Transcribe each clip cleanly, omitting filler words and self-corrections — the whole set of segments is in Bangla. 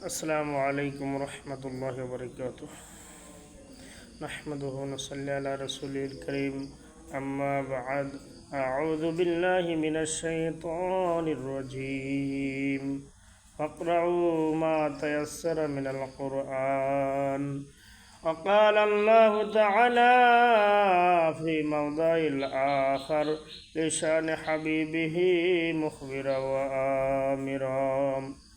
अस्सलामु अलैकुम रहमतुल्लाहि व बरकातुहू। नहमदुहु व नसल्ली अला रसूलिल करीम, अम्मा बअद। अऊज़ु बिल्लाहि मिनश शैतानिर रजीम। फ़क़रऊ मा तयस्सर मिनल क़ुरआन। वक़ाल अल्लाहु तआला फ़ी मौज़िइल आख़र लिशान हबीबिही मुख़बिरा व आमिरा।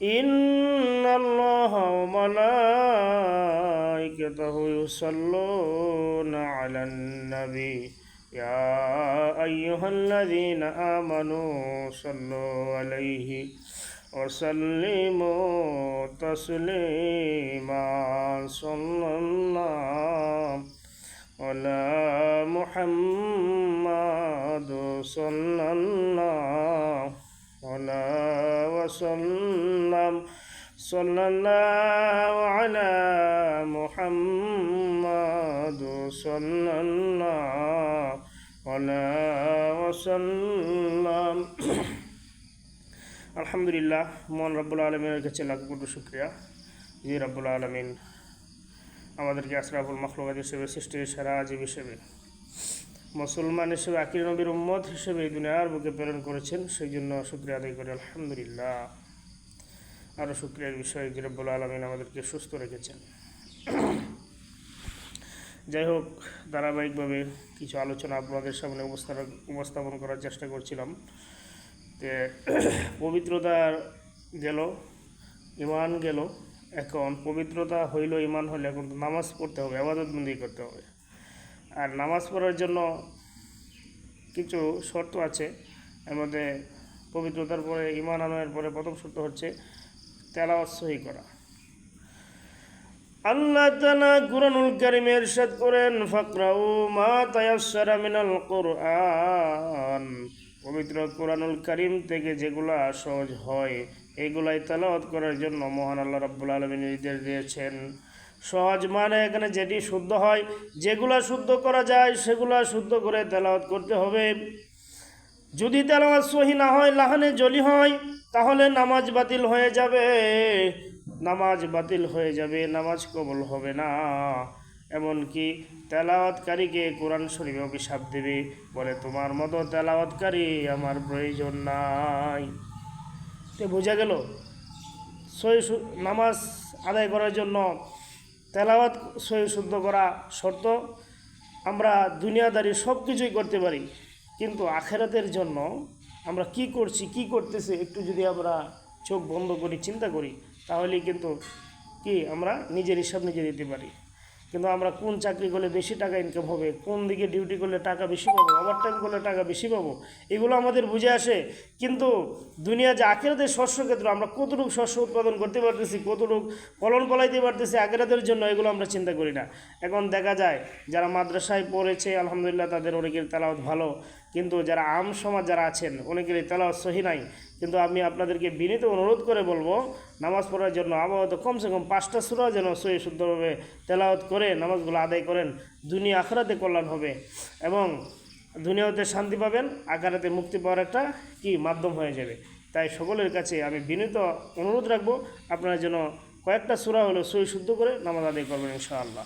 इन्नल्लाहा व मलाइकतहु युसल्लूना अलन नबी या अय्युहल्लज़ीना आमनू सल्लू अलैहि व सल्लिमू तस्लीमा। सल्लल्लाहु अला मुहम्मद सल्लल्लाहु अला वसल्लम। सल्लल्लाहु अला मुहम्मद सल्लल्लाहु अला वसल्लम। আলহামদুলিল্লাহ, মহান রব্বুল আলমিনের কাছে লাখ কোটি শুকরিয়া যে রব্বুল আলমিন আমাদেরকে আশরাফুল মাখলুকাত হিসেবে, সৃষ্টির সেরা আজীব হিসেবে, মুসলমান হিসেবে, আখির নবীর উম্মত হিসেবে এই দুনিয়ার বুকে প্রেরণ করেছেন। সেই জন্য শুকরিয়া আদায় করি আলহামদুলিল্লাহ। আরও শুকরিয়ার বিষয় যে রব্বুল আলমিন আমাদেরকে সুস্থ রেখেছেন। যাই হোক, ধারাবাহিকভাবে কিছু আলোচনা আপনাদের সামনে উপস্থাপন করার চেষ্টা করছিলাম। পবিত্রতা গেল, ইমান গেল। এখন পবিত্রতা হইল, ইমান হইলে এখন নামাজ পড়তে হবে, ইবাদতবন্দি করতে হবে। আর নামাজ পড়ার জন্য কিছু শর্ত আছে। এর মধ্যে পবিত্রতার পরে, ইমান আনয়নের পরে প্রথম শর্ত হচ্ছে তেলাওয়াত সহি করা। আল্লাহ তাআলা কুরআনুল কারীমে ইরশাদ করেন, ফাকরাউ মা তায়াসসারা মিনাল কুরআন। পবিত্র কুরআনুল কারীম থেকে যেগুলা সহজ হয় এগুলাই তেলাওয়াত করার জন্য মহান আল্লাহ রাব্বুল আলামিন নির্দেশ দিয়েছেন। সহজ মানে এখানে যেটি শুদ্ধ হয়, যেগুলা শুদ্ধ করা যায় সেগুলা শুদ্ধ করে তেলাওয়াত করতে হবে। যদি তেলাওয়াত সহি না হয়, লাহানে জলি হয়, তাহলে নামাজ বাতিল হয়ে যাবে। নামাজ বাতিল হয়ে যাবে, নামাজ কবুল হবে না। এমনকি তেলাওয়াতকারীকে কোরআন শরীফে অভিশাপ দেবে, বলে তোমার মতো তেলাওয়াতকারী আমার প্রয়োজন নাই। তো বোঝা গেল, নামাজ আদায় করার জন্য তেলাওয়াত সহি শুদ্ধ করা শর্ত। আমরা দুনিয়াদারি সব কিছুই করতে পারি, কিন্তু আখেরাতের জন্য আমরা কি করছি, কি করতেছি, একটু যদি আমরা চোখ বন্ধ করি, চিন্তা করি, তাহলেই কিন্তু আমরা নিজের হিসাব নিজে দিতে পারি। কিন্তু আমরা কোন চাকরি করলে বেশি টাকা ইনকাম হবে, কোন দিকে ডিউটি করলে টাকা বেশি পাবো, ওভারটাইম করলে টাকা বেশি পাবো, এগুলো আমাদের বুঝে আসে। কিন্তু দুনিয়া যে আখেরাতের শস্য ক্ষেত্র, আমরা কতটুকু শস্য উৎপাদন করতে পারতেছি, কতটুকু ফলন ফলাইতে পারতেছি আখেরাতের জন্য, এগুলো আমরা চিন্তা করি না। এখন দেখা যায় যারা মাদ্রাসায় পড়েছে আলহামদুলিল্লাহ, তাদের অনেকের তেলাওয়াত ভালো, কিন্তু যারা আম সমাজ যারা আছেন অনেকের তেলাওয়াত সহি নাই। কিন্তু আমি আপনাদেরকে বিনীত অনুরোধ করে বলবো, নামাজ পড়ার জন্য আপাতত কমসে কম 5টা সূরা যেন সহি শুদ্ধভাবে তেলাওয়াত করে নামাজগুলো আদায় করেন। দুনিয়া আখিরাতে কল্যাণ হবে এবং দুনিয়াতে শান্তি পাবেন, আখিরাতে মুক্তি পাওয়ার একটা মাধ্যম হয়ে যাবে। তাই সকলের কাছে আমি বিনীত অনুরোধ রাখবো, আপনারা যেন কয়েকটা সূরা হলো সহি শুদ্ধ করে নামাজ আদায় করবেন ইনশাআল্লাহ।